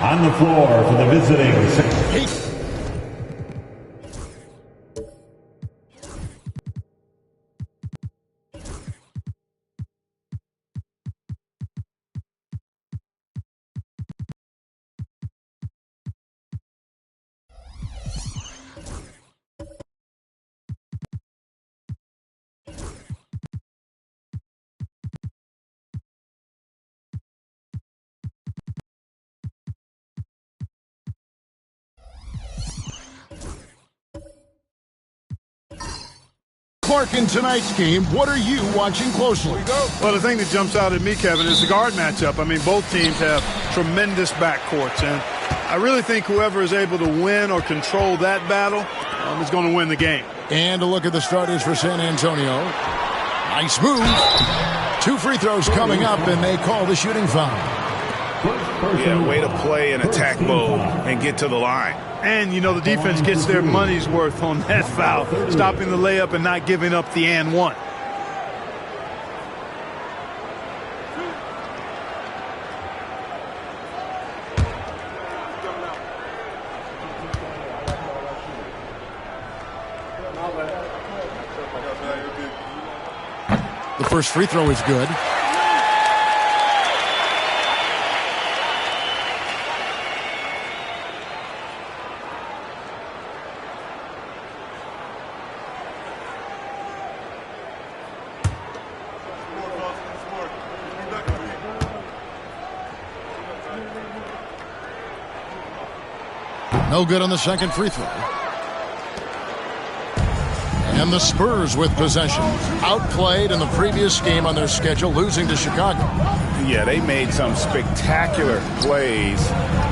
On the floor for the visiting Clark, in tonight's game, what are you watching closely? Well, the thing that jumps out at me, Kevin, is the guard matchup. I mean, both teams have tremendous backcourts, and I really think whoever is able to win or control that battle is going to win the game. And a look at the starters for San Antonio. Nice move. 2 free throws coming up, and they call the shooting foul. Yeah, way to play in attack mode and get to the line. And, you know, the defense gets their money's worth on that foul, stopping the layup and not giving up the and one. The first free throw is good. No good on the second free throw. And the Spurs with possession. Outplayed in the previous game on their schedule, losing to Chicago. Yeah, they made some spectacular plays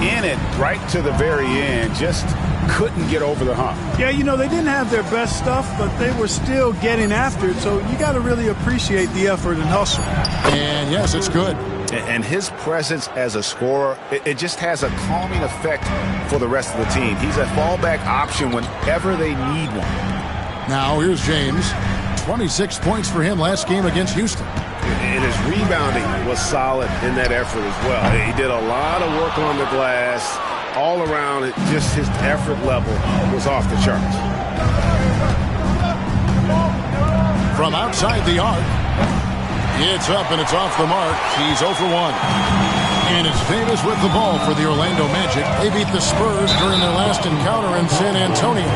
in it right to the very end. Just couldn't get over the hump. Yeah, you know, they didn't have their best stuff, but they were still getting after it. So you got to really appreciate the effort and hustle. And yes, it's good. And his presence as a scorer, it just has a calming effect for the rest of the team. He's a fallback option whenever they need one. Now here's James. 26 points for him last game against Houston. And his rebounding was solid in that effort as well. He did a lot of work on the glass. All around it, just his effort level was off the charts. From outside the arc. It's up and it's off the mark. He's 0 for 1. And it's Davis with the ball for the Orlando Magic. They beat the Spurs during their last encounter in San Antonio.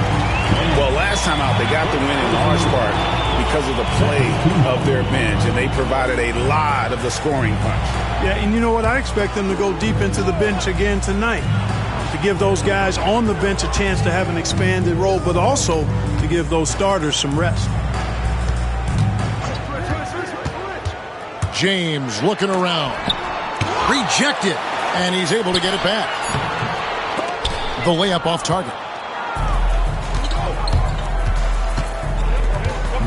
Well, last time out, they got the win in large part because of the play of their bench, and they provided a lot of the scoring punch. Yeah, and you know what? I expect them to go deep into the bench again tonight to give those guys on the bench a chance to have an expanded role, but also to give those starters some rest. James looking around. Rejected. And he's able to get it back. The layup off target.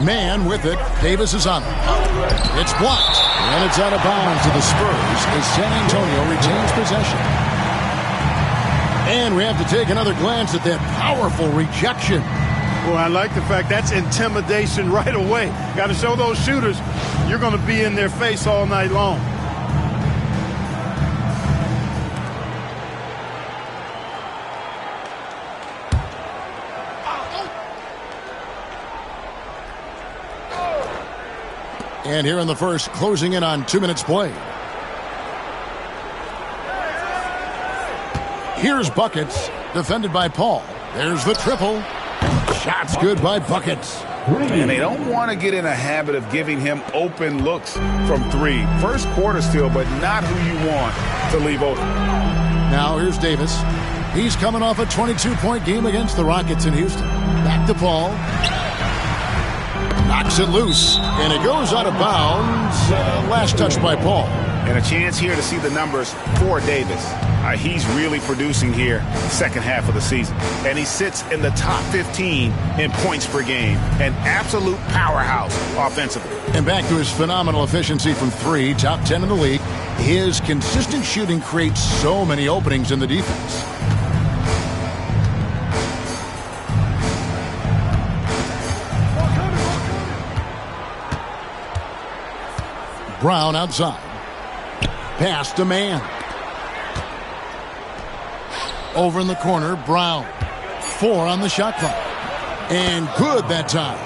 Man with it. Davis is on it. It's blocked. And it's out of bounds to the Spurs as San Antonio retains possession. And we have to take another glance at that powerful rejection. Well, I like the fact that's intimidation right away. Got to show those shooters you're going to be in their face all night long. And here in the first, closing in on 2 minutes played. Here's Buckets, defended by Paul. There's the triple. Shot's good by Buckets. And they don't want to get in a habit of giving him open looks from three. First quarter still, but not who you want to leave open. Now here's Davis. He's coming off a 22-point game against the Rockets in Houston. Back to Paul. Knocks it loose, and it goes out of bounds. Last touch by Paul. And a chance here to see the numbers for Davis. He's really producing here second half of the season. And he sits in the top 15 in points per game. An absolute powerhouse offensively. And back to his phenomenal efficiency from three, top 10 in the league. His consistent shooting creates so many openings in the defense. Brown outside. Pass to man. Over in the corner, Brown. 4 on the shot clock. And good that time.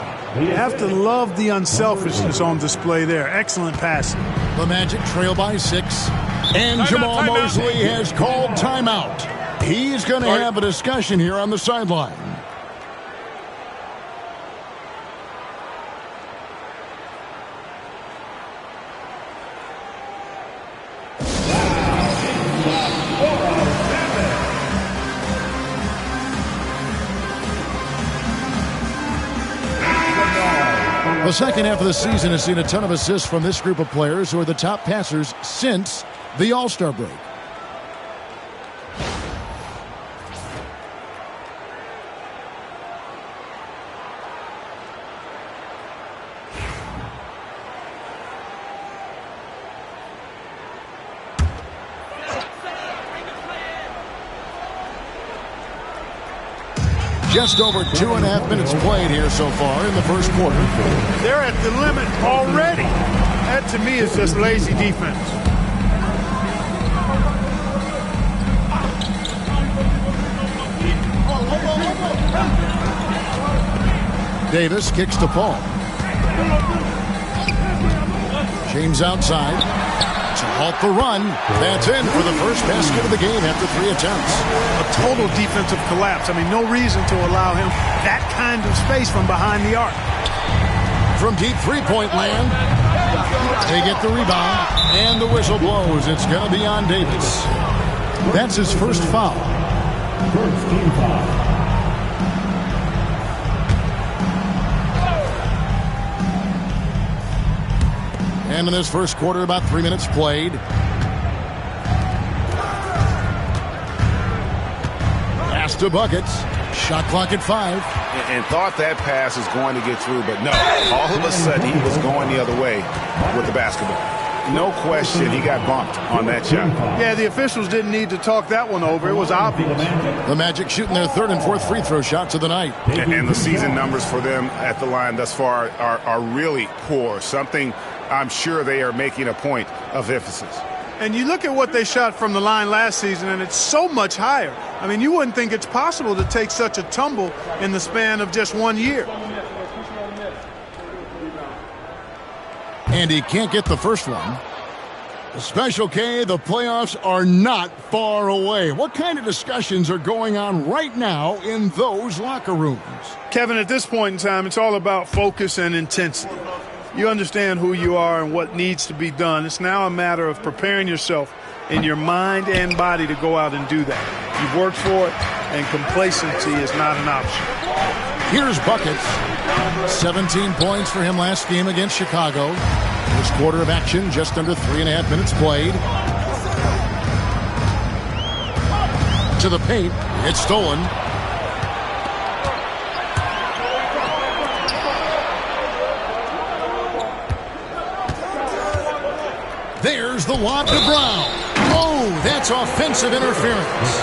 You have to love the unselfishness on display there. Excellent passing. The Magic trail by 6. And Jamal Mosley has called timeout. He's going to have a discussion here on the sideline. The second half of the season has seen a ton of assists from this group of players who are the top passers since the All-Star break. Just over 2.5 minutes played here so far in the first quarter. They're at the limit already. That, to me, is just lazy defense. Davis kicks to Paul. James outside to halt the run. That's in for the first basket of the game after 3 attempts. A total defensive collapse. I mean, no reason to allow him that kind of space from behind the arc. From deep three-point land, they get the rebound, and the whistle blows. It's going to be on Davis. That's his first foul. First team foul. And in this first quarter, about 3 minutes played. Pass to Buckets. Shot clock at 5. And thought that pass was going to get through, but no. All of a sudden, he was going the other way with the basketball. No question, he got bumped on that shot. Yeah, the officials didn't need to talk that one over. It was obvious. The Magic shooting their 3rd and 4th free throw shots of the night. And the season numbers for them at the line thus far are really poor. Something I'm sure they are making a point of emphasis. And you look at what they shot from the line last season, and it's so much higher. I mean, you wouldn't think it's possible to take such a tumble in the span of just 1 year. And he can't get the first one. Special K, the playoffs are not far away. What kind of discussions are going on right now in those locker rooms? Kevin, at this point in time, it's all about focus and intensity. You understand who you are and what needs to be done. It's now a matter of preparing yourself in your mind and body to go out and do that. You've worked for it, and complacency is not an option. Here's Buckets. 17 points for him last game against Chicago. First quarter of action, just under 3.5 minutes played. To the paint. It's stolen. There's the lob to Brown. Oh, that's offensive interference.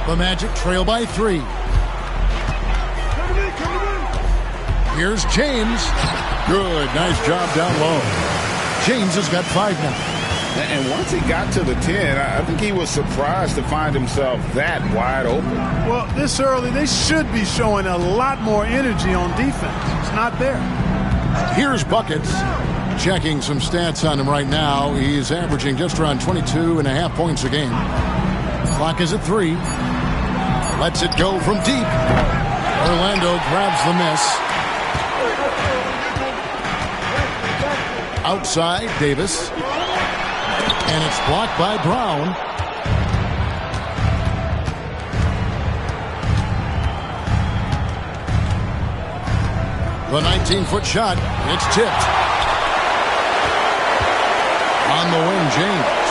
The Magic trail by 3. Here's James. Good. Nice job down low. James has got 5 now. And once he got to the 10, I think he was surprised to find himself that wide open. Well, this early, they should be showing a lot more energy on defense. It's not there. Here's Buckets. Checking some stats on him right now. He's averaging just around 22.5 points a game. Clock is at 3. Lets it go from deep. Orlando grabs the miss. Outside, Davis. And it's blocked by Brown. The 19-foot shot. It's tipped. On the wing, James.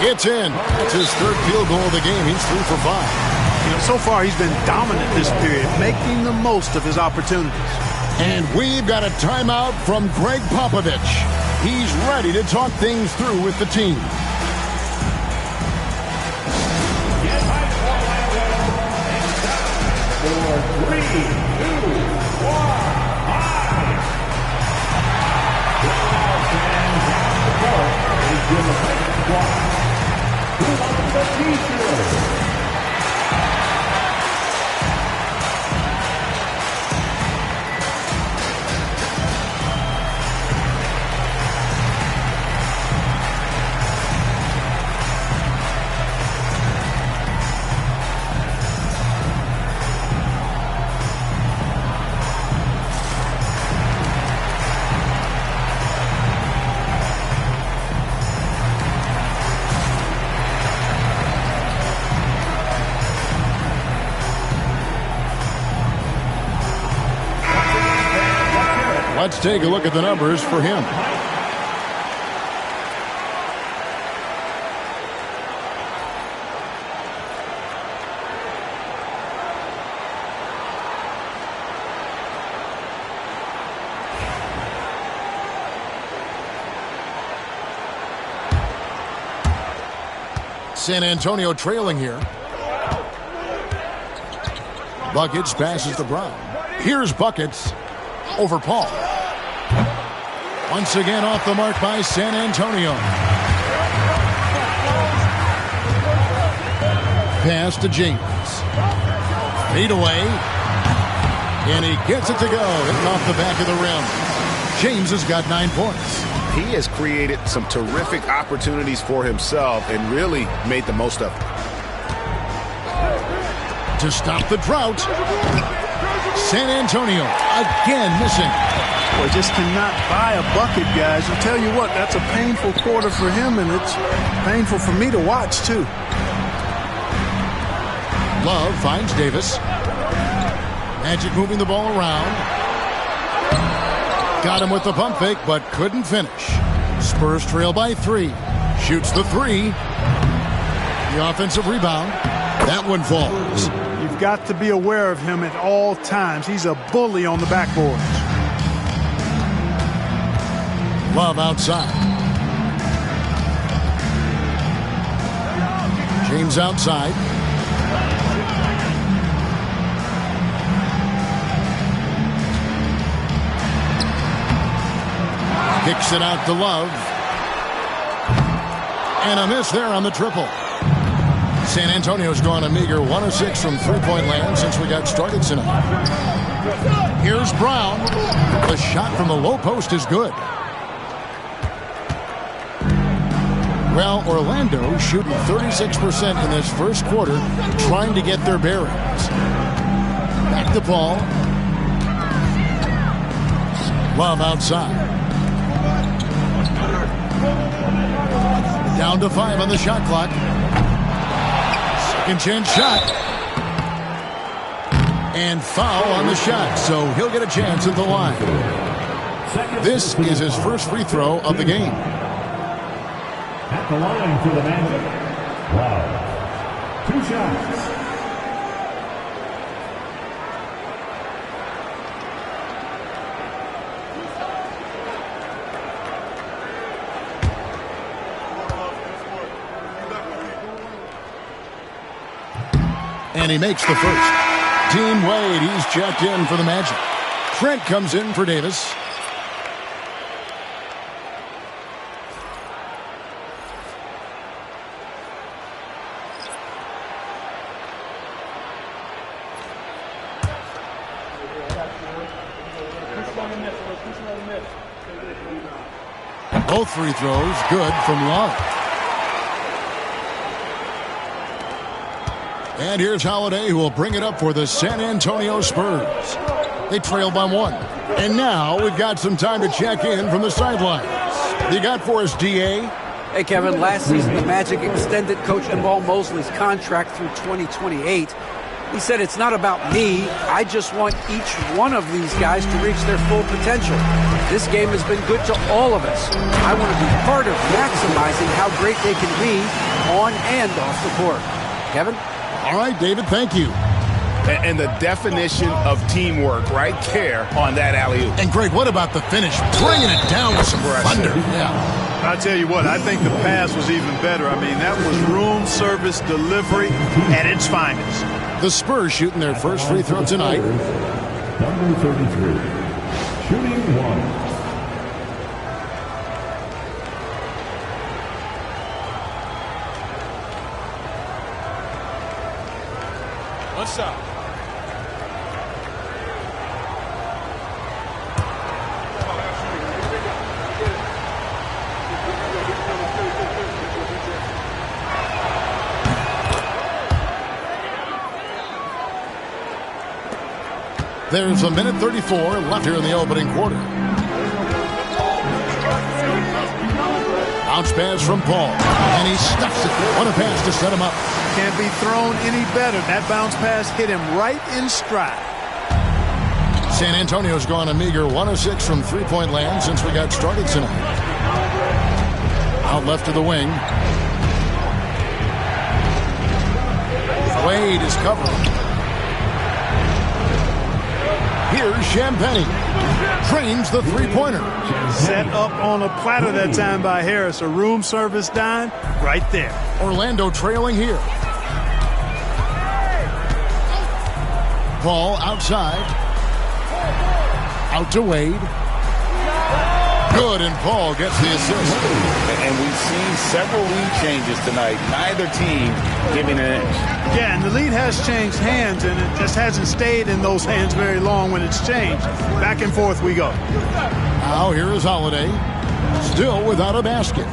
It's in. It's his third field goal of the game. He's 3 for 5. You know, so far he's been dominant this period, making the most of his opportunities. And we've got a timeout from Greg Popovich. He's ready to talk things through with the team. For 3, 2, 1. Let's take a look at the numbers for him. San Antonio trailing here. Buckets passes to Brown. Here's Buckets over Paul. Once again off the mark by San Antonio. Pass to James. Fade away. And he gets it to go. Hitting off the back of the rim. James has got 9 points. He has created some terrific opportunities for himself and really made the most of it. To stop the drought. San Antonio again missing. Boy, just cannot buy a bucket, guys. I'll tell you what, that's a painful quarter for him, and it's painful for me to watch, too. Love finds Davis. Magic moving the ball around. Got him with the pump fake, but couldn't finish. Spurs trail by 3. Shoots the 3. The offensive rebound. That one falls. You've got to be aware of him at all times. He's a bully on the backboards. Love outside. James outside. Kicks it out to Love. And a miss there on the triple. San Antonio's gone a meager 1 of 6 from three-point land since we got started tonight. Here's Brown. The shot from the low post is good. Well, Orlando shooting 36% in this first quarter, trying to get their bearings. Back to Paul. Love outside. Down to 5 on the shot clock. Second chance shot. And foul on the shot, so he'll get a chance at the line. This is his first free throw of the game. At the line for the Magic. Wow. 2 shots. And he makes the first. Dean Wade, he's checked in for the Magic. Trent comes in for Davis. Both free throws good from Long. And here's Holiday, who will bring it up for the San Antonio Spurs. They trail by 1. And now we've got some time to check in from the sidelines. You got for us, DA? Hey, Kevin, last season the Magic extended Coach Jamal Mosley's contract through 2028. He said, it's not about me. I just want each one of these guys to reach their full potential. This game has been good to all of us. I want to be part of maximizing how great they can be on and off the court. Kevin? All right, David, thank you. And the definition of teamwork right there on that alley-oop. And, Greg, what about the finish? Bringing it down with some thunder. Yeah. I tell you what, I think the pass was even better. I mean, that was room service delivery at its finest. The Spurs shooting their first free throw tonight. Number 33, shooting 1. What's up? There's a minute 34 left here in the opening quarter. Bounce pass from Paul, and he stuffs it. What a pass to set him up. Can't be thrown any better. That bounce pass hit him right in stride. San Antonio's gone a meager 1 of 6 from three-point land since we got started tonight. Out left to the wing. Wade is covering. Here's Champagne. Drains the three-pointer. Set up on a platter that time by Harris. A room service dime right there. Orlando trailing here. Paul outside. Out to Wade. Good, and Paul gets the assist. And we've seen several lead changes tonight. Neither team giving an inch. Yeah, and the lead has changed hands, and it just hasn't stayed in those hands very long when it's changed. Back and forth we go. Now here is Holiday. Still without a basket.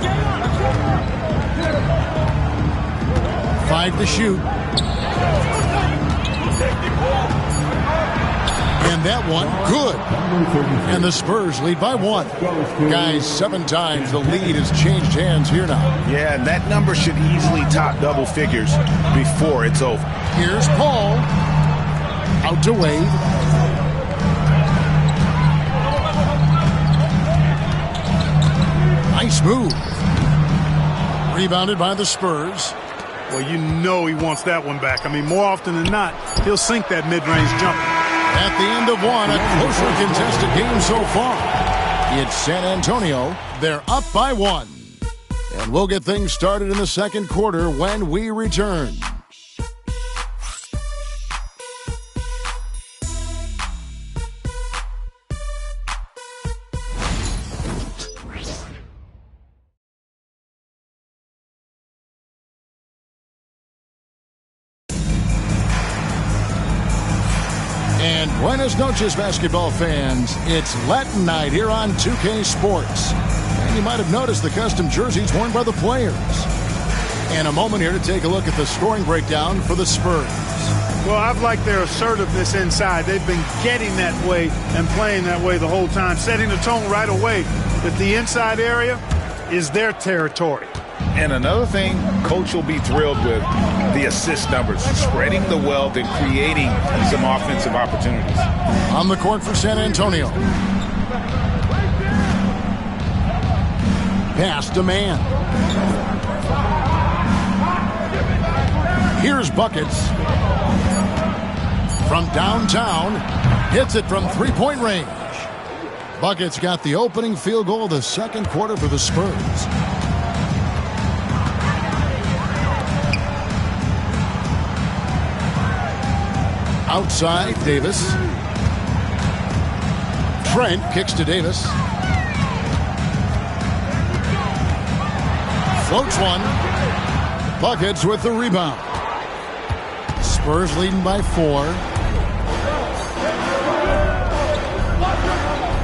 5 to shoot. And that one, good. And the Spurs lead by 1. Guys, 7 times the lead has changed hands here now. Yeah, and that number should easily top double figures before it's over. Here's Paul. Out to Wade. Nice move. Rebounded by the Spurs. Well, you know he wants that one back. I mean, more often than not, he'll sink that mid-range jumper. At the end of 1, a closer contested game so far. It's San Antonio. They're up by 1. And we'll get things started in the second quarter when we return. And buenas noches, basketball fans. It's Latin night here on 2K Sports. And you might have noticed the custom jerseys worn by the players. And a moment here to take a look at the scoring breakdown for the Spurs. Well, I've liked their assertiveness inside. They've been getting that way and playing that way the whole time, setting the tone right away that the inside area is their territory. And another thing, Coach will be thrilled with the assist numbers, spreading the wealth and creating some offensive opportunities. On the court for San Antonio. Pass to man. Here's Buckets. From downtown, hits it from three-point range. Buckets got the opening field goal of the second quarter for the Spurs. Outside, Davis. Trent kicks to Davis. Floats one. Buckets with the rebound. Spurs leading by 4.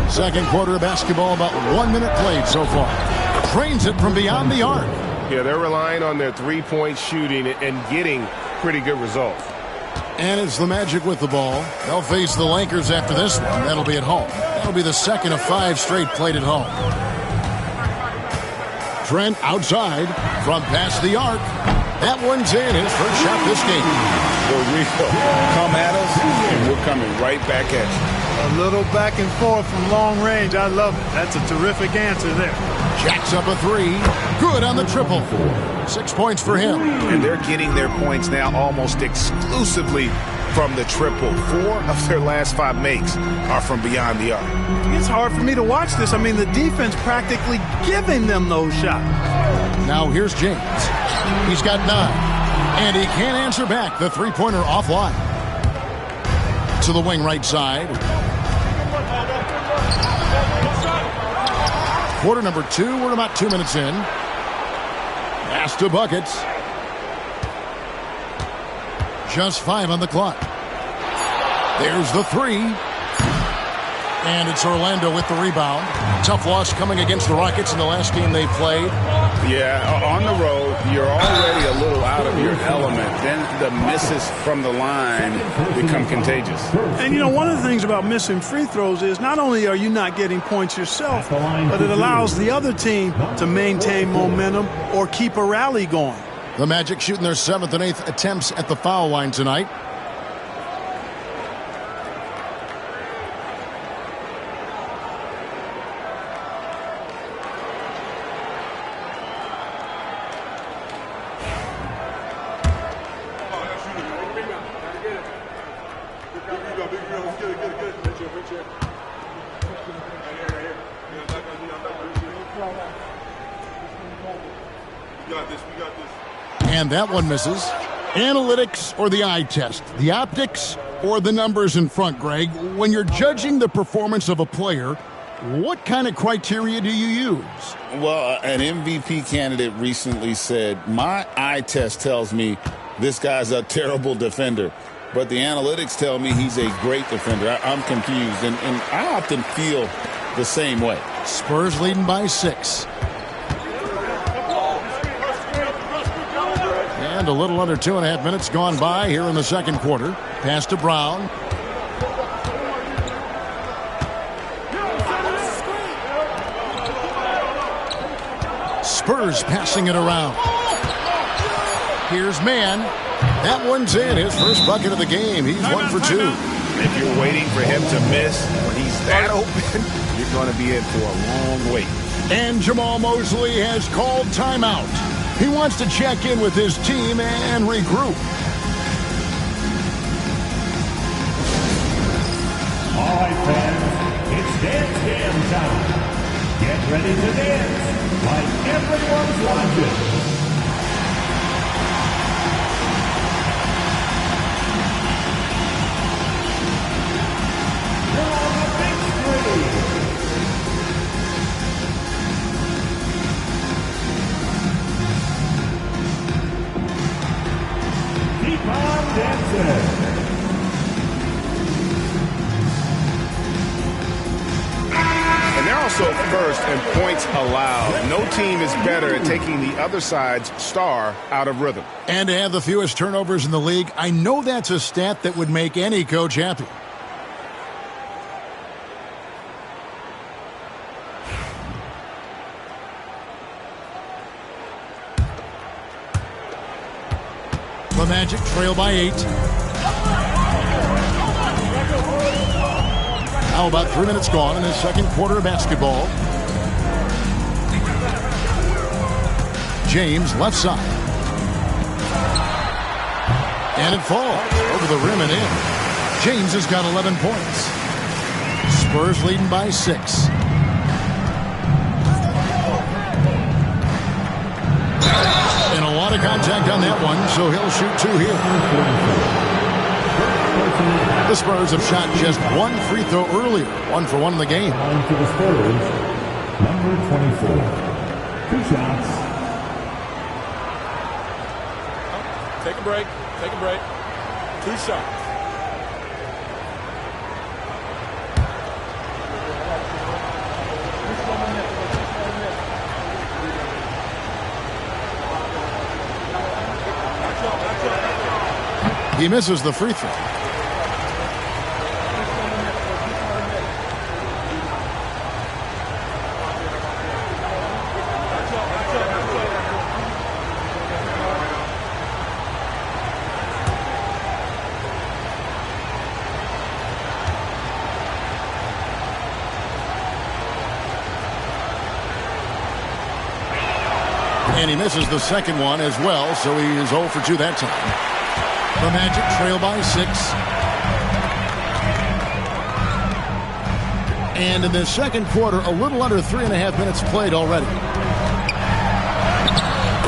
Second quarter of basketball, about 1 minute played so far. Trains it from beyond the arc. Yeah, they're relying on their three-point shooting and getting pretty good results. And it's the Magic with the ball. They'll face the Lakers after this one. That'll be at home. That'll be the second of 5 straight played at home. Trent outside from past the arc. That one's in. His first shot this game. For real. Come at us, and we're coming right back at you. A little back and forth from long range. I love it. That's a terrific answer there. Jacks up a 3. Good on the triple. 6 points for him. And they're getting their points now almost exclusively from the triple. 4 of their last 5 makes are from beyond the arc. It's hard for me to watch this. I mean, the defense practically giving them those shots. Now here's James. He's got 9. And he can't answer back. The three-pointer offline. To the wing right side. Quarter number 2. We're about 2 minutes in. Pass to buckets. Just 5 on the clock. There's the 3. And it's Orlando with the rebound. Tough loss coming against the Rockets in the last game they played. Yeah, on the road, you're already a little out of your element. Then the misses from the line become contagious. And, you know, one of the things about missing free throws is not only are you not getting points yourself, but it allows the other team to maintain momentum or keep a rally going. The Magic shooting their 7th and 8th attempts at the foul line tonight. And that one misses. Analytics or the eye test? The optics or the numbers in front, Greg? When you're judging the performance of a player, what kind of criteria do you use? Well, an MVP candidate recently said, my eye test tells me this guy's a terrible defender, but the analytics tell me he's a great defender. I'm confused, and I often feel the same way. Spurs leading by 6. And a little under 2.5 minutes gone by here in the second quarter. Pass to Brown. Spurs passing it around. Here's Mann. That one's in. His first bucket of the game. He's 1 for 2. If you're waiting for him to miss when he's that open, you're going to be in for a long wait. And Jamal Mosley has called timeout. He wants to check in with his team and regroup. All right, fans, it's dance jam time. Get ready to dance like everyone's watching. You're on the big screen. Keep on dancing. And they're also first in points allowed. No team is better at taking the other side's star out of rhythm. And to have the fewest turnovers in the league, I know that's a stat that would make any coach happy. The Magic trail by 8. Now about 3 minutes gone in the second quarter of basketball. James left side. And it falls over the rim and in. James has got 11 points. Spurs leading by 6. And a lot of contact on that one, so he'll shoot 2 here. The Spurs have shot just one free throw earlier, 1 for 1 in the game. On to the Spurs, number 24. 2 shots. Take a break. Take a break. 2 shots. He misses the free throw. And he misses the second one as well, so he is 0 for 2 that time. The Magic trail by 6. And in the second quarter, a little under 3.5 minutes played already.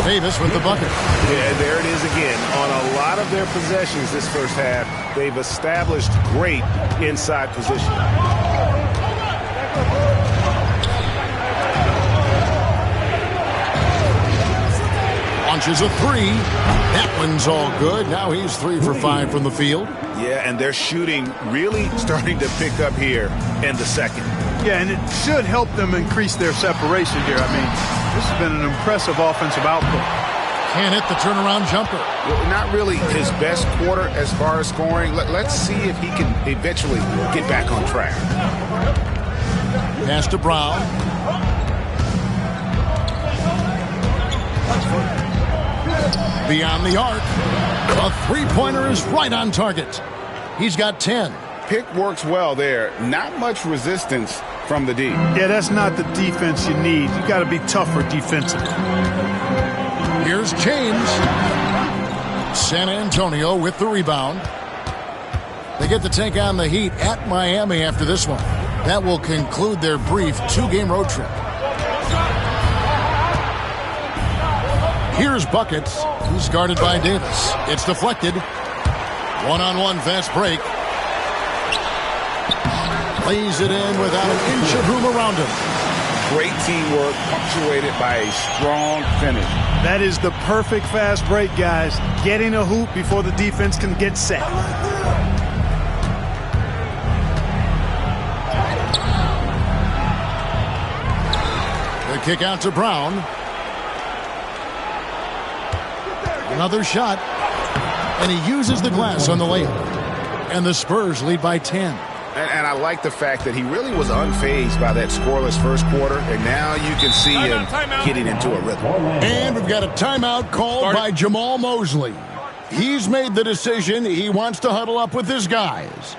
Davis with the bucket. Yeah, there it is again. On a lot of their possessions this first half, they've established great inside position. Launches a 3. That one's all good. Now he's 3 for 5 from the field. Yeah, and their shooting really starting to pick up here in the second. Yeah, and it should help them increase their separation here. I mean, this has been an impressive offensive output. Can't hit the turnaround jumper. Well, not really his best quarter as far as scoring. Let's see if he can eventually get back on track. Pass to Brown. Beyond the arc. A three-pointer is right on target. He's got 10. Pick works well there. Not much resistance from the D. Yeah, that's not the defense you need. You got to be tougher defensively. Here's James. San Antonio with the rebound. They get to take on the Heat at Miami after this one. That will conclude their brief 2-game road trip. Here's Buckets. He's guarded by Davis. It's deflected. One-on-one fast break. Lays it in without an inch of room around him. Great teamwork punctuated by a strong finish. That is the perfect fast break, guys. Getting a hoop before the defense can get set. The kick out to Brown. Another shot. And he uses the glass on the layup. And the Spurs lead by 10. And I like the fact that he really was unfazed by that scoreless first quarter. And now you can see him getting into a rhythm. And we've got a timeout called by Jamal Mosley. He's made the decision. He wants to huddle up with his guys.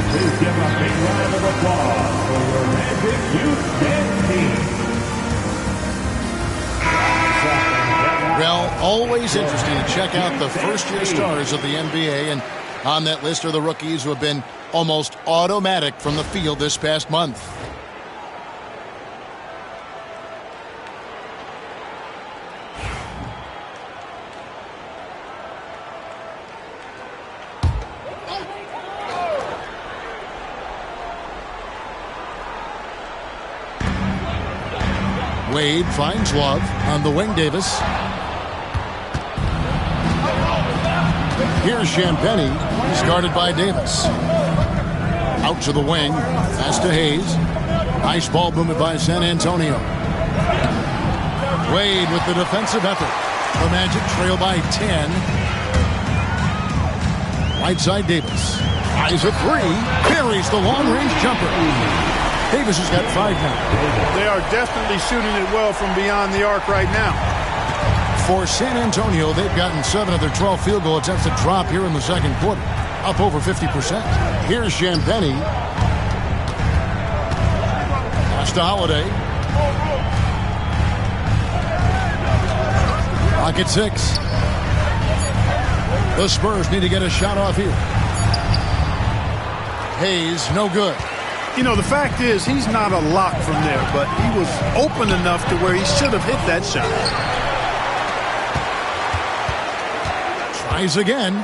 Please give a big round of applause for your Magic Youth Dance Team. Well, always interesting to check out the first-year stars of the NBA, and on that list are the rookies who have been almost automatic from the field this past month. Wade finds Love on the wing. Davis. Here's Champagny. He's guarded by Davis. Out to the wing. Pass to Hayes. Nice ball movement by San Antonio. Wade with the defensive effort. The Magic trail by 10. Right side Davis. Eyes a 3. Buries the long-range jumper. Davis has got 5 now. They are definitely shooting it well from beyond the arc right now. For San Antonio, they've gotten 7 of their 12 field goal attempts to drop here in the second quarter. Up over 50%. Here's Champagny. Pass to Holiday. Clock at 6. The Spurs need to get a shot off here. Hayes, no good. You know, the fact is he's not a lock from there, but he was open enough to where he should have hit that shot. Tries again.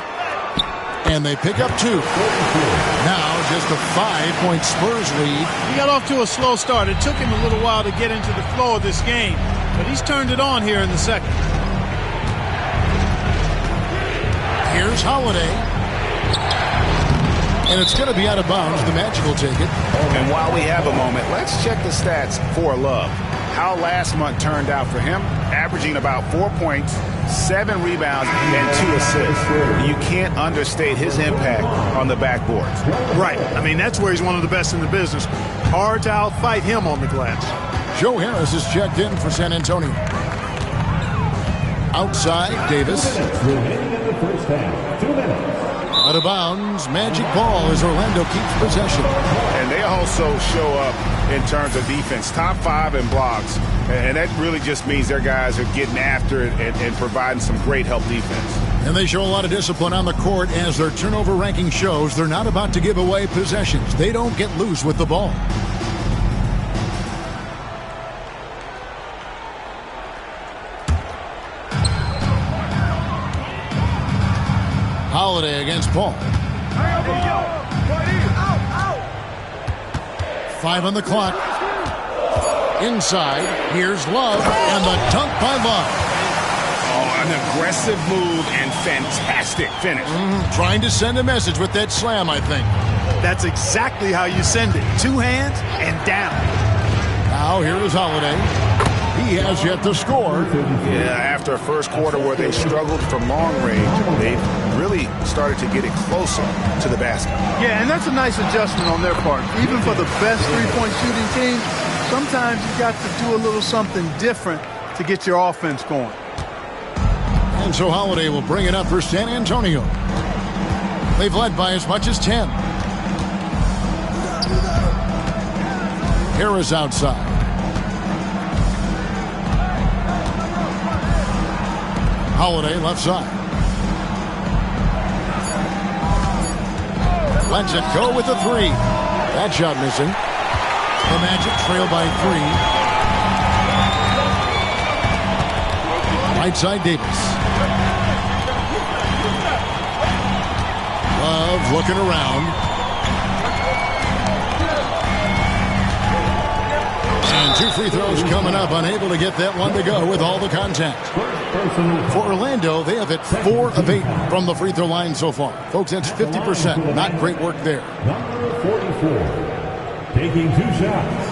And they pick up 2. Now just a 5-point Spurs lead. He got off to a slow start. It took him a little while to get into the flow of this game, but he's turned it on here in the second. Here's Holiday. And it's going to be out of bounds. The Magic will take it. And while we have a moment, let's check the stats for Love. How last month turned out for him, averaging about 4 points, 7 rebounds, and 2 assists. You can't understate his impact on the backboards. Right. I mean, that's where he's one of the best in the business. Hard to outfight him on the glass. Joe Harris is checked in for San Antonio. Outside, Davis. Remaining in the first half. 2 minutes. Out of bounds, Magic ball as Orlando keeps possession. And they also show up in terms of defense. Top 5 in blocks. And that really just means their guys are getting after it and providing some great help defense. And they show a lot of discipline on the court as their turnover ranking shows. They're not about to give away possessions. They don't get loose with the ball. Holiday against Paul. 5 on the clock. Inside, here's Love, and the dunk by Love. Oh, an aggressive move and fantastic finish. Trying to send a message with that slam, I think. That's exactly how you send it. 2 hands and down. Now here is Holiday. He has yet to score. Yeah, after a first quarter where they struggled from long range, they really started to get it closer to the basket. Yeah, and that's a nice adjustment on their part. Even for the best three-point shooting team, sometimes you got to do a little something different to get your offense going. And so Holiday will bring it up for San Antonio. They've led by as much as 10. Harris outside. Holiday left side. Lets it go with the 3. That shot missing. The Magic trail by 3. Right side Davis. Love looking around. And 2 free throws coming up. Unable to get that one to go with all the contact. For Orlando, they have hit 4 of 8 from the free throw line so far. Folks, that's 50%. Not great work there. Number 44, taking 2 shots.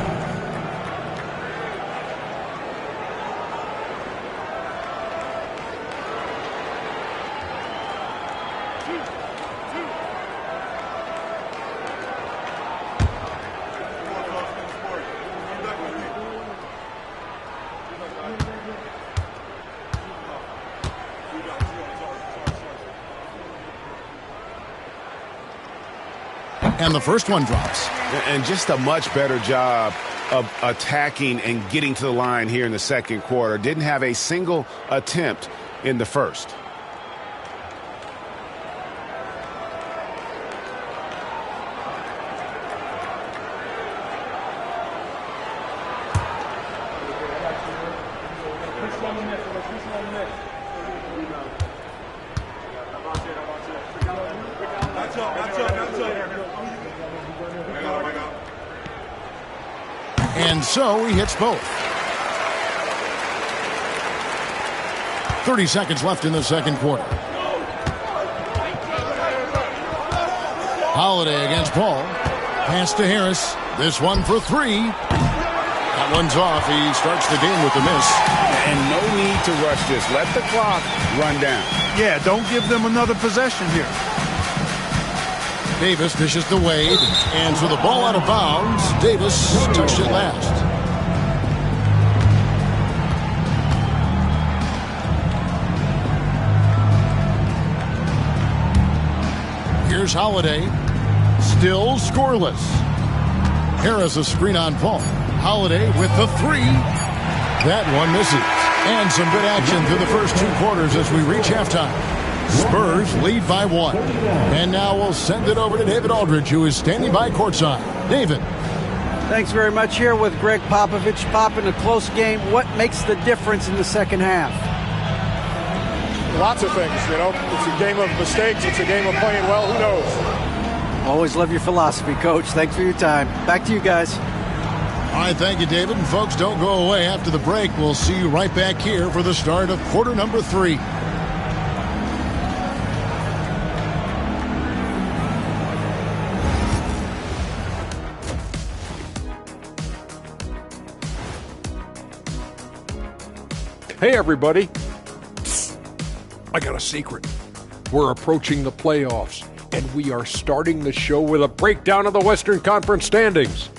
And the first one drops. And just a much better job of attacking and getting to the line here in the second quarter. Didn't have a single attempt in the first. And so he hits both. 30 seconds left in the second quarter. Holiday against Paul. Pass to Harris. This one for 3. That one's off. He starts the game with a miss. And no need to rush this. Let the clock run down. Yeah, don't give them another possession here. Davis dishes to Wade, and so the ball out of bounds. Davis touched it last. Here's Holiday, still scoreless. Harris a screen on Paul. Holiday with the 3. That one misses. And some good action through the first 2 quarters as we reach halftime. Spurs lead by 1. And now we'll send it over to David Aldridge, who is standing by courtside. David. Thanks very much. Here with Greg Popovich. Pop, in a close game, what makes the difference in the second half? Lots of things, you know. It's a game of mistakes. It's a game of playing well. Who knows? Always love your philosophy, Coach. Thanks for your time. Back to you guys. All right, thank you, David. And folks, don't go away after the break. We'll see you right back here for the start of quarter number 3. Hey, everybody. I got a secret. We're approaching the playoffs, and we are starting the show with a breakdown of the Western Conference standings.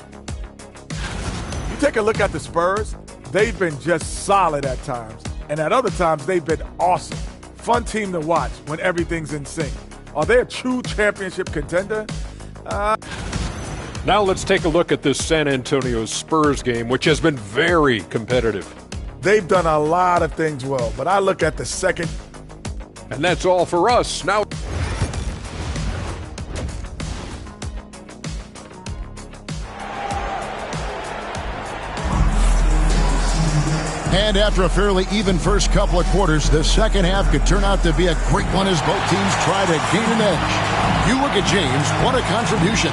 You take a look at the Spurs, they've been just solid at times. And at other times, they've been awesome. Fun team to watch when everything's in sync. Are they a true championship contender? Now let's take a look at this San Antonio Spurs game, which has been very competitive. They've done a lot of things well, but I look at the second. And that's all for us. Now, and after a fairly even first couple of quarters, the second half could turn out to be a great one as both teams try to gain an edge. You look at James, what a contribution.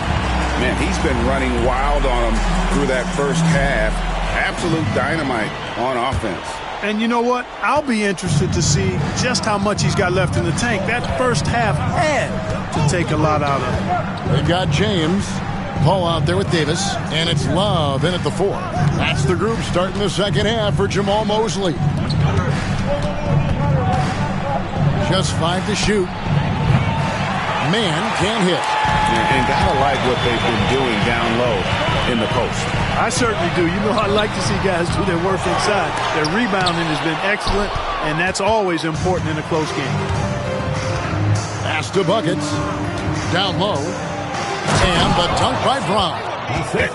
Man, he's been running wild on them through that first half. Absolute dynamite on offense. And you know what? I'll be interested to see just how much he's got left in the tank. That first half had to take a lot out of him. They've got James, Paul out there with Davis, and it's Love in at the 4. That's the group starting the second half for Jamal Mosley. Just 5 to shoot. Man can't hit. And gotta like what they've been doing down low in the post. I certainly do. You know, I like to see guys do their work inside. Their rebounding has been excellent, and that's always important in a close game. Pass to Buckets. Down low. And the dunk by Brown.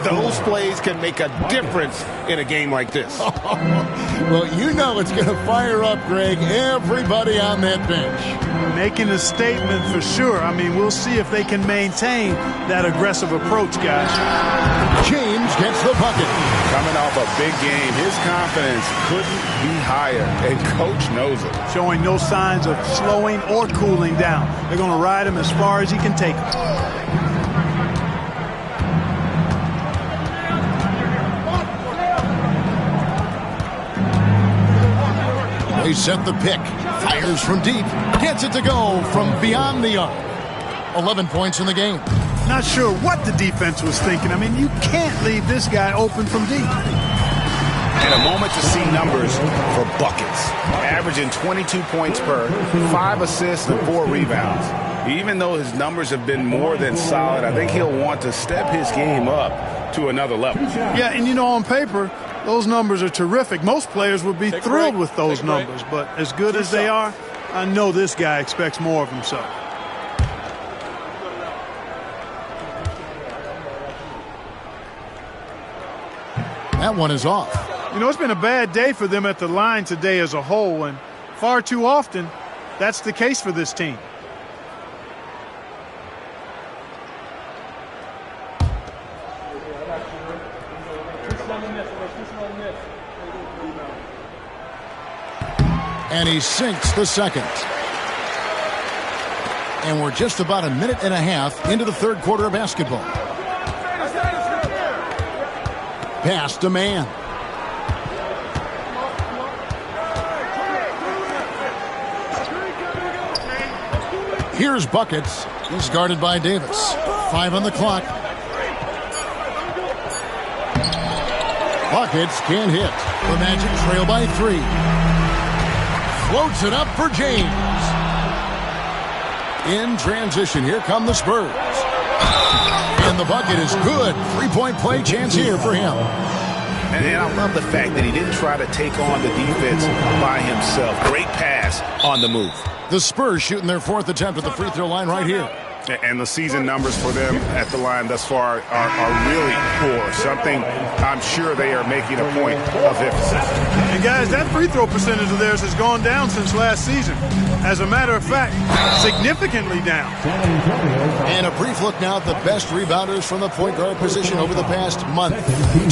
Those plays can make a difference in a game like this. Well, you know it's going to fire up, Greg, everybody on that bench. Making a statement for sure. I mean, we'll see if they can maintain that aggressive approach, guys. James gets the bucket. Coming off a big game, his confidence couldn't be higher, and Coach knows it. Showing no signs of slowing or cooling down. They're going to ride him as far as he can take him. They set the pick. Fires from deep. Gets it to go from beyond the arc. 11 points in the game. Not sure what the defense was thinking. I mean, you can't leave this guy open from deep. And a moment to see numbers for Buckets. Averaging 22 points per, 5 assists and 4 rebounds. Even though his numbers have been more than solid, I think he'll want to step his game up to another level. Yeah, and you know, on paper, those numbers are terrific. Most players would be thrilled with those numbers, but as good as they are, I know this guy expects more of himself. That one is off. You know, it's been a bad day for them at the line today as a whole, and far too often, that's the case for this team. And he sinks the second. And we're just about a minute and a half into the third quarter of basketball. Pass to Man. Here's Buckets. He's guarded by Davis. 5 on the clock. Buckets can't hit. The Magic trail by 3. Floats it up for James. In transition, here come the Spurs. And the bucket is good. 3-point play chance here for him. And I love the fact that he didn't try to take on the defense by himself. Great pass on the move. The Spurs shooting their 4th attempt at the free throw line right here. And the season numbers for them at the line thus far are really poor, something I'm sure they are making a point of emphasis. And guys, that free throw percentage of theirs has gone down since last season. As a matter of fact, significantly down. And a brief look now at the best rebounders from the point guard position over the past month.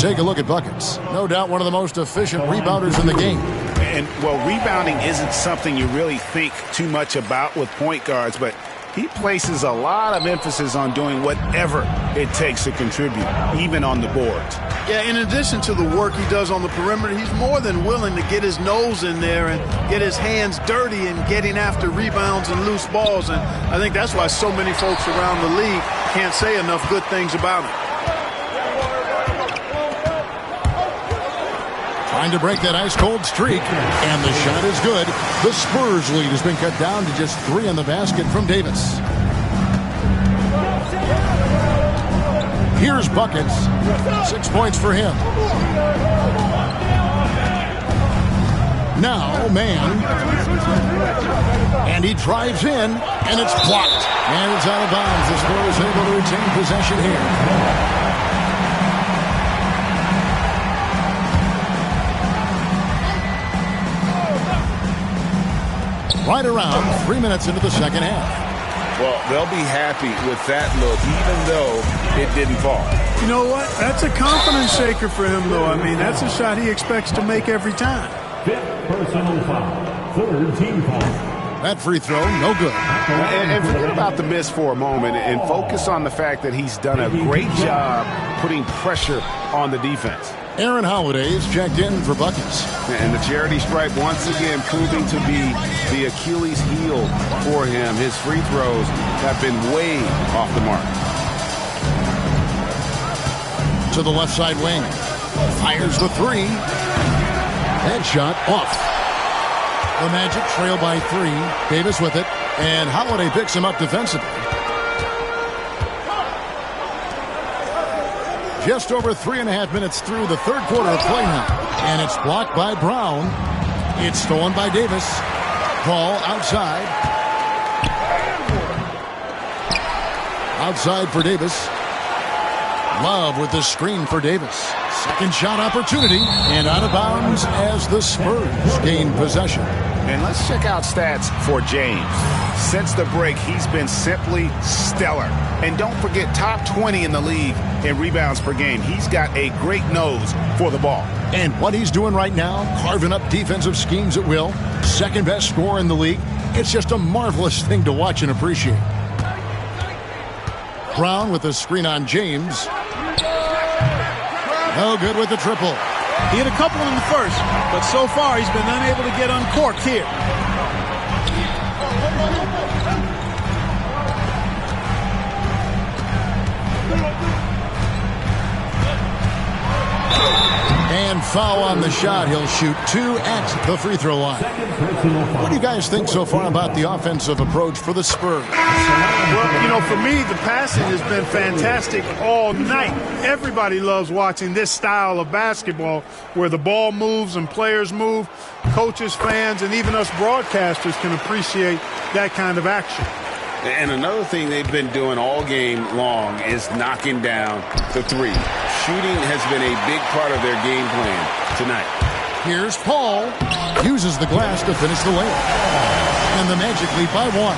Take a look at buckets. No doubt one of the most efficient rebounders in the game. And, well, rebounding isn't something you really think too much about with point guards, but he places a lot of emphasis on doing whatever it takes to contribute, even on the boards. Yeah, in addition to the work he does on the perimeter, he's more than willing to get his nose in there and get his hands dirty in getting after rebounds and loose balls. And I think that's why so many folks around the league can't say enough good things about him. Trying to break that ice-cold streak, and the shot is good. The Spurs lead has been cut down to just 3 in the basket from Davis. Here's buckets. 6 points for him. Now, man. And he drives in, and it's blocked. And it's out of bounds. The Spurs able to retain possession here. Right around 3 minutes into the second half. Well, they'll be happy with that look, even though it didn't fall. You know what? That's a confidence shaker for him, though. I mean, that's a shot he expects to make every time. 5th personal foul. 3rd team foul. That free throw, no good. And forget about the miss for a moment and focus on the fact that he's done a great job putting pressure on the defense. Aaron Holiday's checked in for buckets. And the charity stripe once again proving to be the Achilles heel for him. His free throws have been way off the mark. To the left side wing. Fires the 3. Headshot off. The Magic trail by 3. Davis with it. And Holiday picks him up defensively. Just over 3.5 minutes through the third quarter of play now. And it's blocked by Brown. It's stolen by Davis. Ball outside. Outside for Davis. Love with the screen for Davis. Second shot opportunity. And out of bounds as the Spurs gain possession. And let's check out stats for James. Since the break, he's been simply stellar. And don't forget, top 20 in the league in rebounds per game. He's got a great nose for the ball. And what he's doing right now, carving up defensive schemes at will, second best scorer in the league. It's just a marvelous thing to watch and appreciate. Brown with the screen on James. No good with the triple. He had a couple in the first, but so far he's been unable to get uncorked here. And foul on the shot. He'll shoot 2 at the free throw line. What do you guys think so far about the offensive approach for the Spurs? Well, you know, for me, the passing has been fantastic all night. Everybody loves watching this style of basketball where the ball moves and players move. Coaches, fans, and even us broadcasters can appreciate that kind of action. And another thing they've been doing all game long is knocking down the 3. Shooting has been a big part of their game plan tonight. Here's Paul. Uses the glass to finish the layup. And the Magic lead by 1.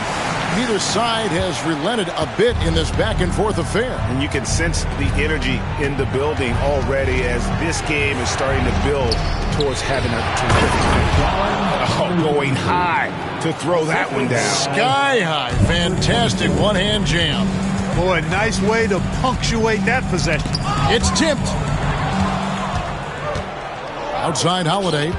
Neither side has relented a bit in this back-and-forth affair. And you can sense the energy in the building already as this game is starting to build towards having a terrific night. Oh, going high to throw that one down. Sky high. Fantastic one-hand jam. Boy, nice way to punctuate that possession. It's tipped. Outside Holiday.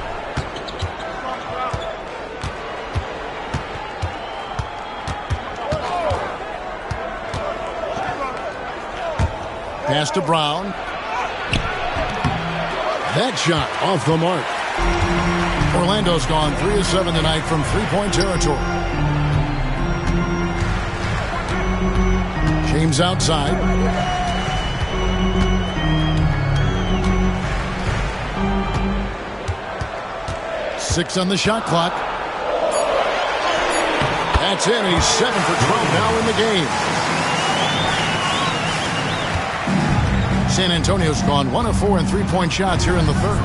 Pass to Brown. That shot off the mark. Orlando's gone 3 of 7 tonight from three-point territory. James outside. Six on the shot clock. That's in. He's 7 for 12 now in the game. San Antonio's gone 1 of 4 in three-point shots here in the third.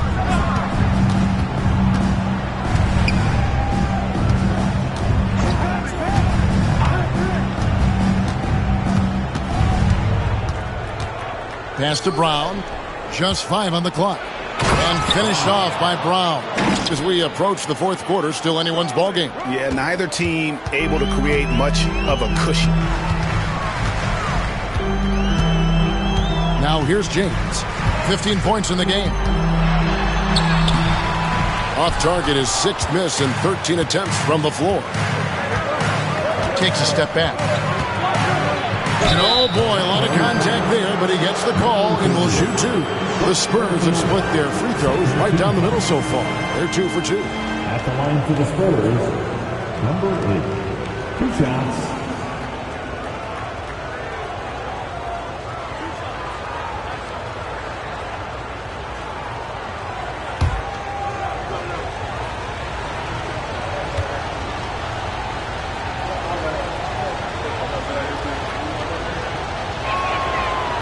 Pass to Brown. Just 5 on the clock. And finished off by Brown. As we approach the fourth quarter, still anyone's ballgame. Yeah, neither team able to create much of a cushion. Now here's James. 15 points in the game. Off target, his 6th miss and 13 attempts from the floor. Takes a step back. And oh boy, a lot of contact there, but he gets the call and will shoot 2. The Spurs have split their free throws right down the middle so far. They're 2 for 2. At the line for the Spurs, number 8. 2 shots.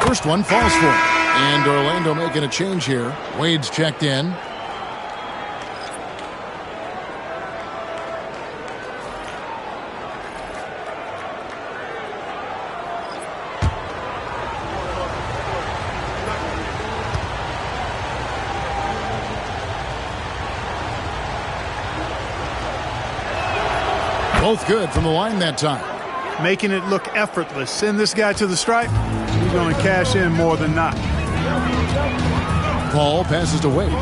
First one falls for him. And Orlando making a change here. Wade's checked in. Both good from the line that time. Making it look effortless. Send this guy to the stripe. He's going to cash in more than not. Paul passes to Wade.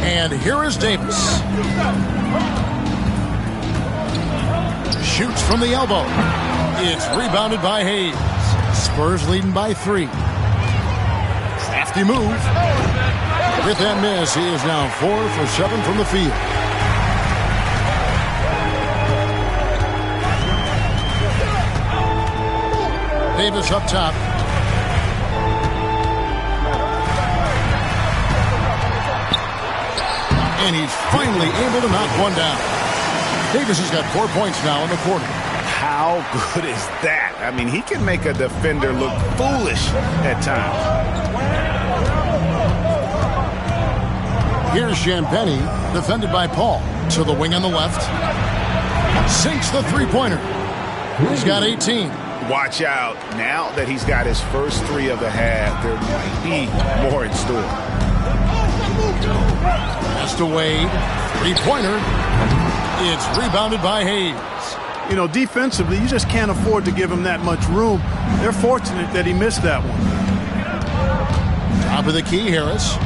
And here is Davis. Shoots from the elbow. It's rebounded by Hayes. Spurs leading by 3. Crafty move. With that miss, he is now 4 for 7 from the field. Davis up top. And he's finally able to knock one down. Davis has got 4 points now in the quarter. How good is that? I mean, he can make a defender look foolish at times. Here's Champagny, defended by Paul. To the wing on the left. Sinks the three-pointer. He's got 18. Watch out. Now that he's got his first 3 of the half, there might be more in store. Pass to Wade. Three-pointer. It's rebounded by Hayes. You know, defensively, you just can't afford to give him that much room. They're fortunate that he missed that one. Top of the key, Harris.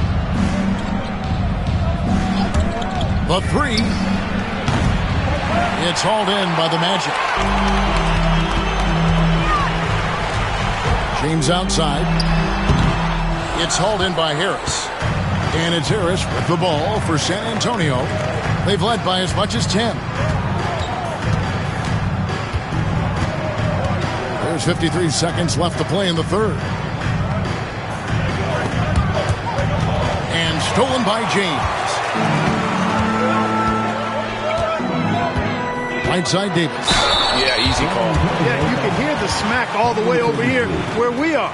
The 3. It's hauled in by the Magic. James outside. It's hauled in by Harris. And it's Harris with the ball for San Antonio. They've led by as much as 10. There's 53 seconds left to play in the third. And stolen by James. Right side Davis. Yeah, easy call. Yeah, you can hear the smack all the way over here where we are.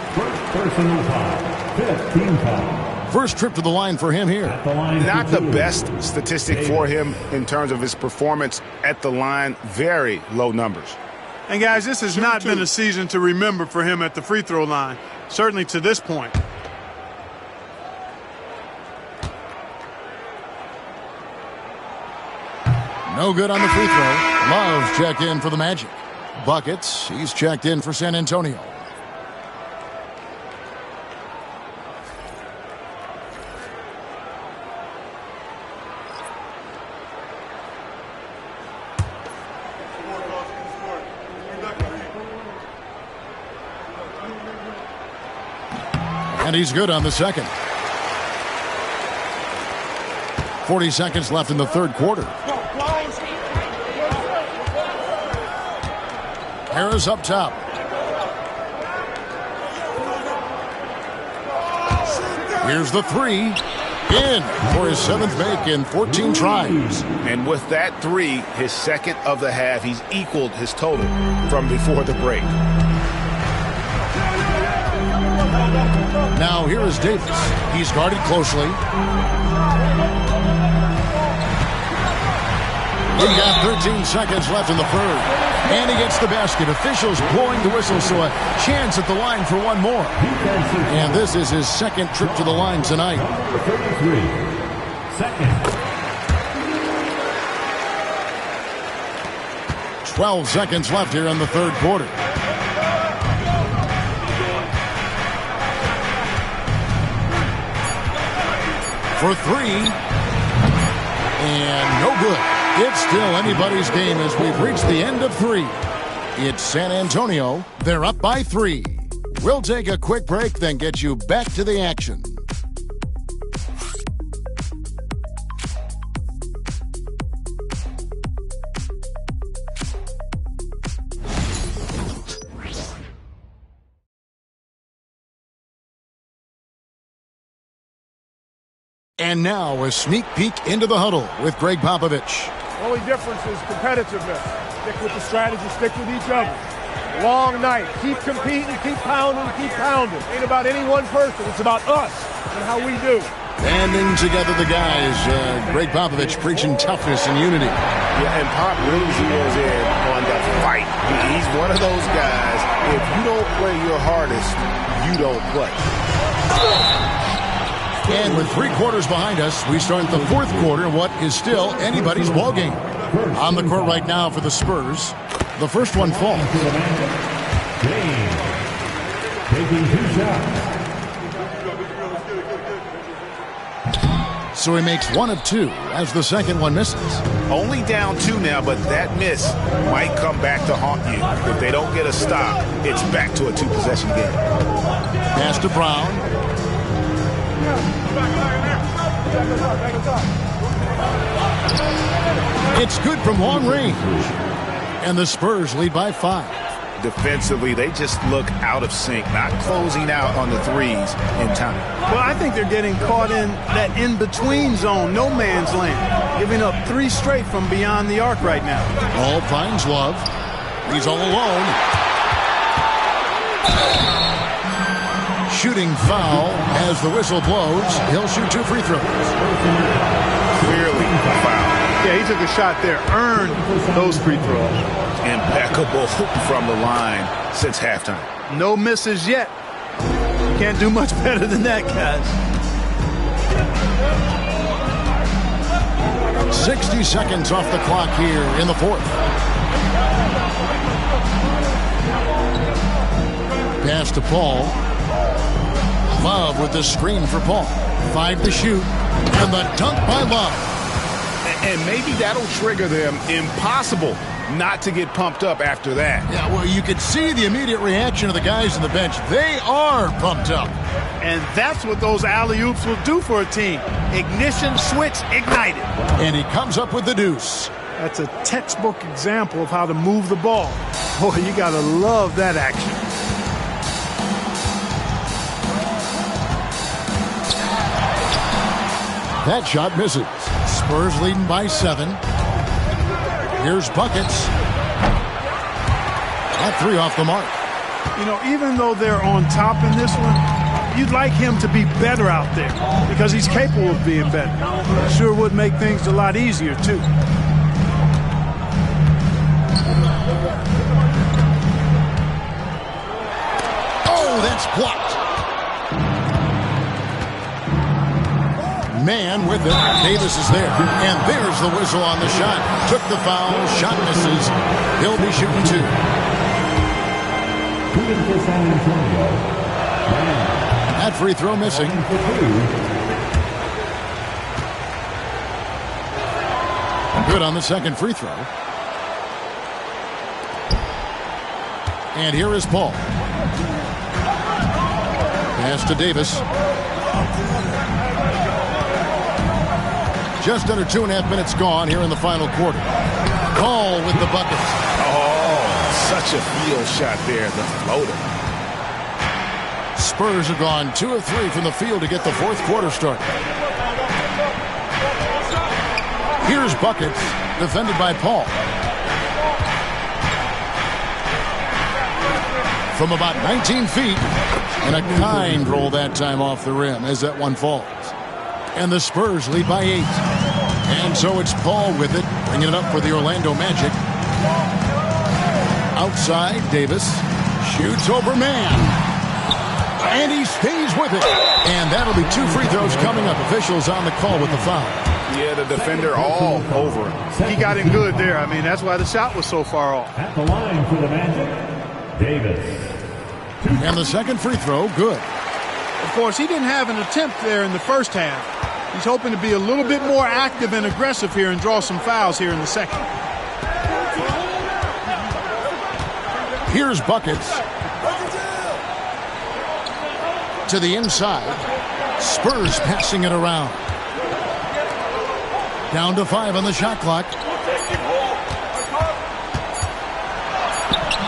Personal foul. 15 foul. First trip to the line for him here. Not the best statistic for him in terms of his performance at the line. Very low numbers. And guys, this has not been a season to remember for him at the free throw line. Certainly to this point. No good on the free throw. Love's checked in for the Magic. Buckets, he's checked in for San Antonio. And he's good on the second. 40 seconds left in the third quarter. Harris up top. Here's the 3. In for his 7th make in 14 tries. And with that 3, his second of the half, he's equaled his total from before the break. Now here is Davis. He's guarded closely. We've got 13 seconds left in the third. And he gets the basket. Officials blowing the whistle, so a chance at the line for one more. And this is his second trip to the line tonight. 33 seconds. 12 seconds left here in the third quarter. For three. And no good. It's still anybody's game as we've reached the end of three. It's San Antonio. They're up by 3. We'll take a quick break, then get you back to the action. And now a sneak peek into the huddle with Greg Popovich. Only difference is competitiveness. Stick with the strategy, stick with each other. Long night. Keep competing, keep pounding, keep pounding. Ain't about any one person. It's about us and how we do. Banding together the guys. Greg Popovich preaching toughness and unity. Yeah, and Pop really zeroes in on the fight. He's one of those guys, if you don't play your hardest, you don't play. And with 3 quarters behind us, we start the fourth quarter in what is still anybody's ballgame. On the court right now for the Spurs. The first one falls. Taking 2 shots. So he makes 1 of 2 as the second one misses. Only down 2 now, but that miss might come back to haunt you. If they don't get a stop, it's back to a 2-possession game. Pass to Brown. It's good from long range. And the Spurs lead by 5. Defensively, they just look out of sync, not closing out on the threes in time. Well, I think they're getting caught in that in-between zone, no man's land, giving up 3 straight from beyond the arc right now. Ball finds Love. He's all alone. Shooting foul as the whistle blows. He'll shoot 2 free throws. Clearly a foul. Yeah, he took a shot there, earned those free throws. Impeccable from the line since halftime. No misses yet. You can't do much better than that, guys. 60 seconds off the clock here in the fourth. Pass to Paul. Love with the screen for Paul. 5 to shoot. And the dunk by Love. And maybe that'll trigger them. Impossible not to get pumped up after that. Yeah, well, you could see the immediate reaction of the guys on the bench. They are pumped up. And that's what those alley-oops will do for a team. Ignition switch ignited. And he comes up with the deuce. That's a textbook example of how to move the ball. Boy, you got to love that action. That shot misses. Spurs leading by 7. Here's buckets. That 3 off the mark. You know, even though they're on top in this one, you'd like him to be better out there because he's capable of being better. Sure would make things a lot easier, too. Oh, that's blocked. Man with it. Davis is there. And there's the whistle on the shot. Took the foul. Shot misses. He'll be shooting 2. That free throw missing. Good on the second free throw. And here is Paul. Pass to Davis. Just under 2.5 minutes gone here in the final quarter. Paul with the bucket. Oh, such a field shot there, the floater. Spurs have gone 2 of 3 from the field to get the fourth quarter started. Here's buckets, defended by Paul. From about 19 feet, And a kind roll that time off the rim as that one falls. And the Spurs lead by 8. And so it's Paul with it, bringing it up for the Orlando Magic. Outside, Davis shoots over man. And he stays with it. And that'll be 2 free throws coming up. Officials on the call with the foul. Yeah, the defender all over him. He got him good there. I mean, that's why the shot was so far off. At the line for the Magic, Davis. And the second free throw, good. Of course, he didn't have an attempt there in the first half. He's hoping to be a little bit more active and aggressive here and draw some fouls here in the second. Here's Buckets. To the inside. Spurs passing it around. Down to 5 on the shot clock.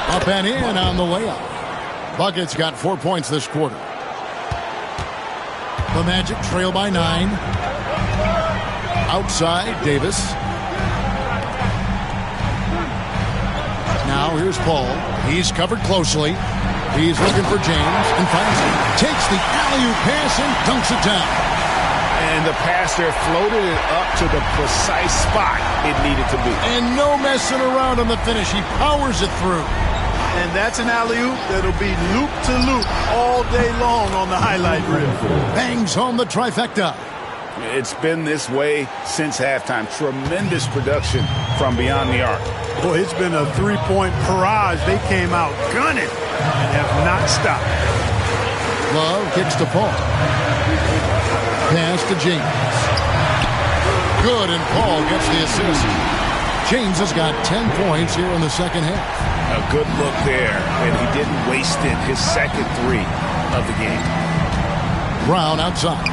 Up and in on the layup. Buckets got 4 points this quarter. The Magic trail by 9. Outside, Davis. Now here's Paul. He's covered closely. He's looking for James and finds him. Takes the alley-oop pass and dunks it down. And the pass there floated it up to the precise spot it needed to be. And no messing around on the finish. He powers it through. And that's an alley-oop that'll be loop-to-loop all day long on the highlight reel. Bangs home the trifecta. It's been this way since halftime. Tremendous production from beyond the arc. Boy, it's been a three-point barrage. They came out gunning and have not stopped. Love kicks to Paul. Pass to James. Good, and Paul gets the assist. James has got 10 points here in the second half. A good look there, and he didn't waste it. His second 3 of the game. Brown outside.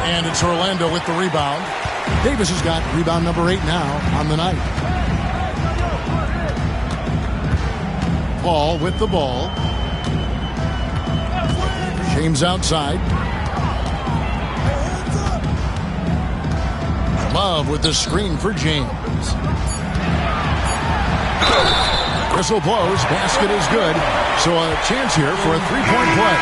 And it's Orlando with the rebound. Davis has got rebound number 8 now on the night. Paul with the ball. James outside. Love with the screen for James. Whistle blows. Basket is good. So a chance here for a three-point play.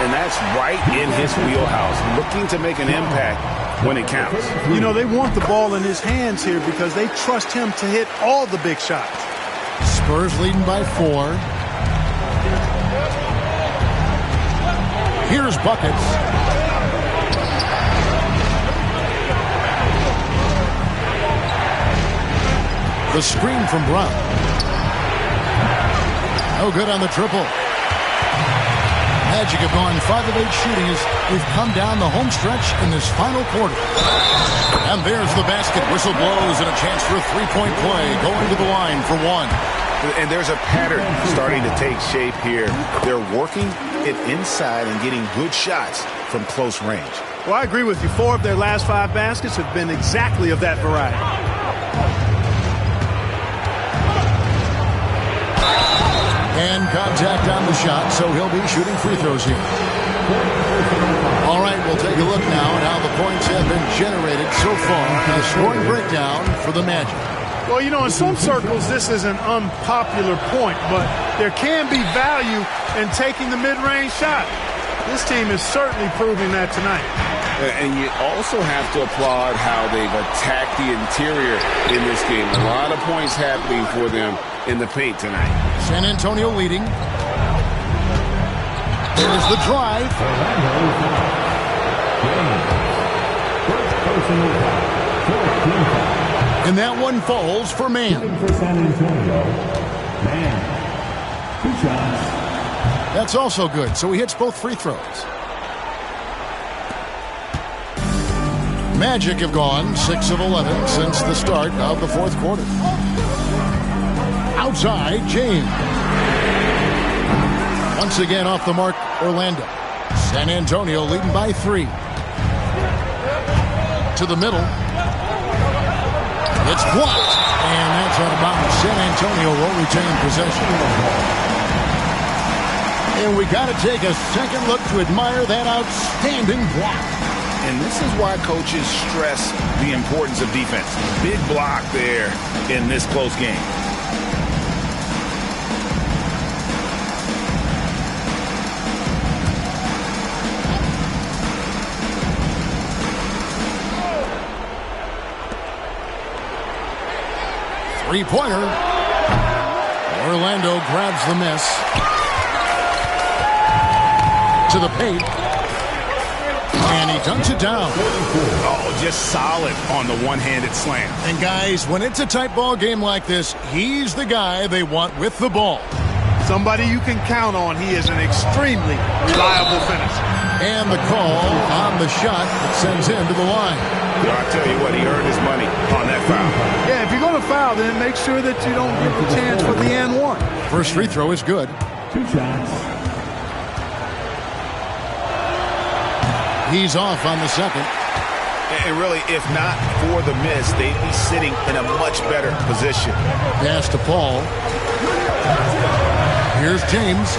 And that's right in his wheelhouse. Looking to make an impact when it counts. You know, they want the ball in his hands here because they trust him to hit all the big shots. Spurs leading by 4. Here's Buckets. The screen from Brown. No good on the triple. Magic have gone 5 of 8 shooting as we've come down the home stretch in this final quarter. And there's the basket. Whistle blows and a chance for a three-point play going to the line for 1. And there's a pattern starting to take shape here. They're working it inside and getting good shots from close range. Well, I agree with you. 4 of their last 5 baskets have been exactly of that variety. And contact on the shot, so he'll be shooting free throws here. All right, we'll take a look now at how the points have been generated so far. The scoring breakdown for the Magic. Well, you know, in some circles, this is an unpopular point, but there can be value in taking the mid-range shot. This team is certainly proving that tonight. And you also have to applaud how they've attacked the interior in this game. A lot of points happening for them in the paint tonight. San Antonio leading. There's the drive. And that one falls for Mann. For San Antonio, Mann. 2 shots. That's also good, so he hits both free throws. Magic have gone 6 of 11 since the start of the fourth quarter. Outside, James. Once again off the mark, Orlando. San Antonio leading by 3. To the middle. It's blocked. And that's out of bounds. San Antonio will retain possession. And we got to take a second look to admire that outstanding block. And this is why coaches stress the importance of defense. Big block there in this close game. Three-pointer. Orlando grabs the miss. To the paint. And he dunks it down. Oh, just solid on the one-handed slam. And guys, when it's a tight ball game like this, he's the guy they want with the ball. Somebody you can count on. He is an extremely reliable finisher. And the call on the shot that sends him to the line. I'll tell you what, he earned his money on that foul. Yeah, if you're going to foul, then make sure that you don't give a chance for the and one. First free throw is good. 2 shots. He's off on the second. And really, if not for the miss, they'd be sitting in a much better position. Pass to Paul. Here's James.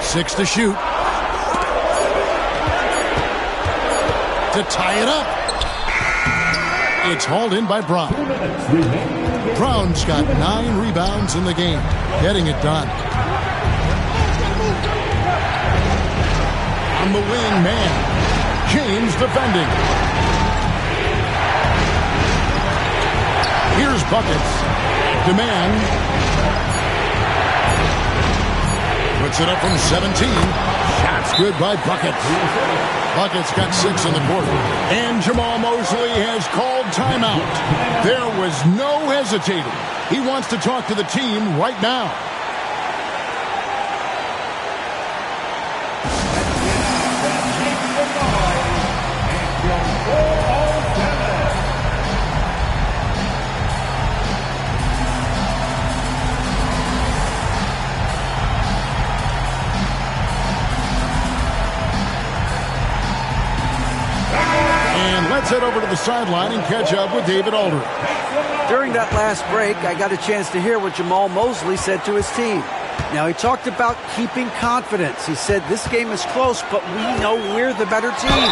Six to shoot. To tie it up. It's hauled in by Brown. Brown's got 9 rebounds in the game, getting it done. On the wing, man. James defending. Here's buckets. Demand. Puts it up from 17. Shots good by Buckets. Buckets got 6 in the quarter. And Jamal Mosley has called timeout. There was no hesitating. He wants to talk to the team right now. Let's head over to the sideline and catch up with David Aldridge. During that last break, I got a chance to hear what Jamal Mosley said to his team. Now, he talked about keeping confidence. He said, this game is close, but we know we're the better team.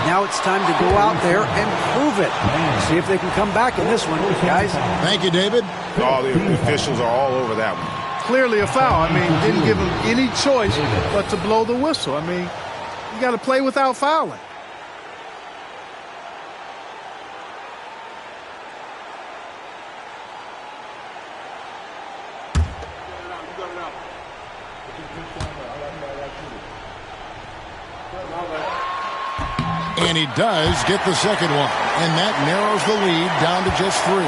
Now it's time to go out there and prove it. See if they can come back in this one, guys. Thank you, David. All the officials are all over that one. Clearly a foul. I mean, didn't give him any choice but to blow the whistle. I mean, you got to play without fouling. And he does get the second one. And that narrows the lead down to just 3.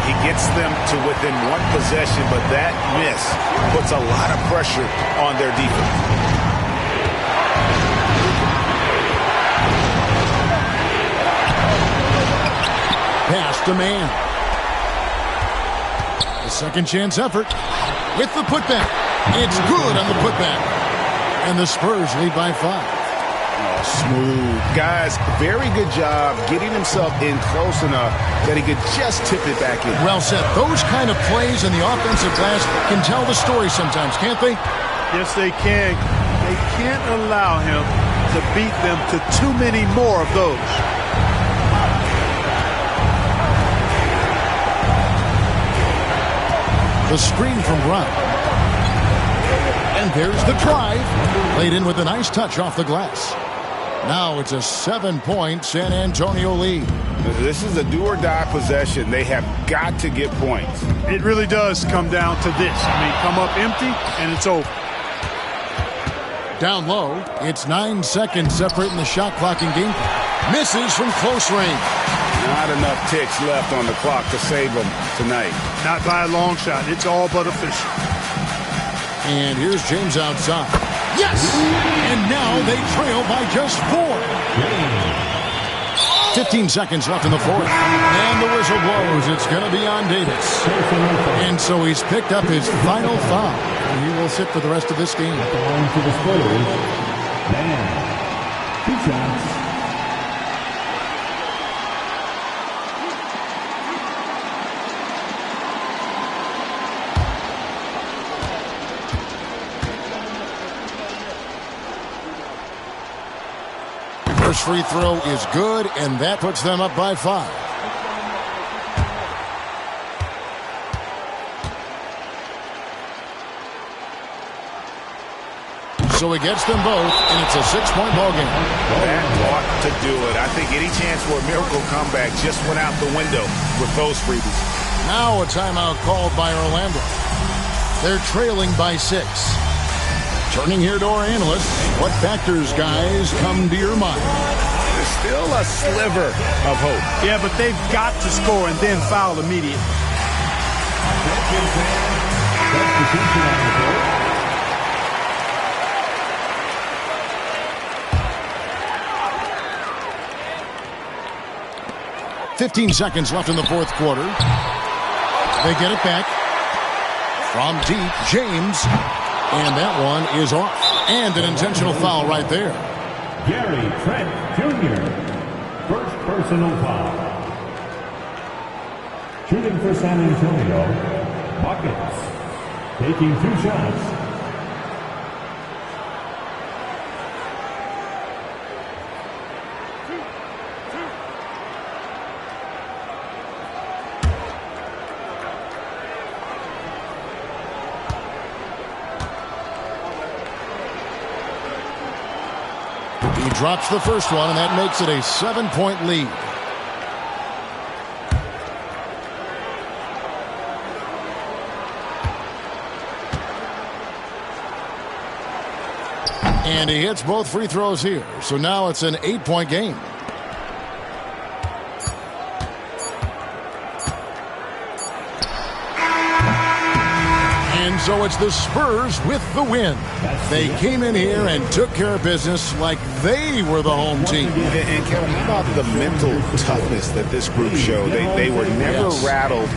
He gets them to within 1 possession, but that miss puts a lot of pressure on their defense. Pass to man. The second chance effort with the putback. It's good on the putback. And the Spurs lead by 5. Oh, smooth. Guys, very good job getting himself in close enough that he could just tip it back in. Well said. Those kind of plays in the offensive glass can tell the story sometimes, can't they? Yes, they can. They can't allow him to beat them to too many more of those. The screen from Brown. And there's the drive. Played in with a nice touch off the glass. Now it's a 7-point San Antonio lead. This is a do-or-die possession. They have got to get points. It really does come down to this. I mean, come up empty, and it's over. Down low, it's 9 seconds separating the shot clock and game. Misses from close range. Not enough ticks left on the clock to save them tonight. Not by a long shot. It's all but official. And here's James outside. Yes! And now they trail by just 4. 15 seconds left in the fourth. And the whistle blows. It's going to be on Davis. And so he's picked up his final foul. And he will sit for the rest of this game. Going to the Spurs. Man. 2 shots. First free throw is good, and that puts them up by 5. So he gets them both, and it's a 6-point ball game. That ought to do it. I think any chance for a miracle comeback just went out the window with those freebies. Now a timeout called by Orlando. They're trailing by 6. Turning here to our analysts, what factors, guys, come to your mind? There's still a sliver of hope. Yeah, but they've got to score and then foul immediately. Substitution on the board. 15 seconds left in the fourth quarter. They get it back. From deep, James. And that one is off. And an intentional foul right there. Gary Trent Jr. First personal foul. Shooting for San Antonio. Buckets. Taking 2 shots. He drops the first one, and that makes it a 7-point lead. And he hits both free throws here. So now it's an 8-point game. And so it's the Spurs with the win. They came in here and took care of business like they were the home team. And Kevin, how about the mental toughness that this group showed? They were never rattled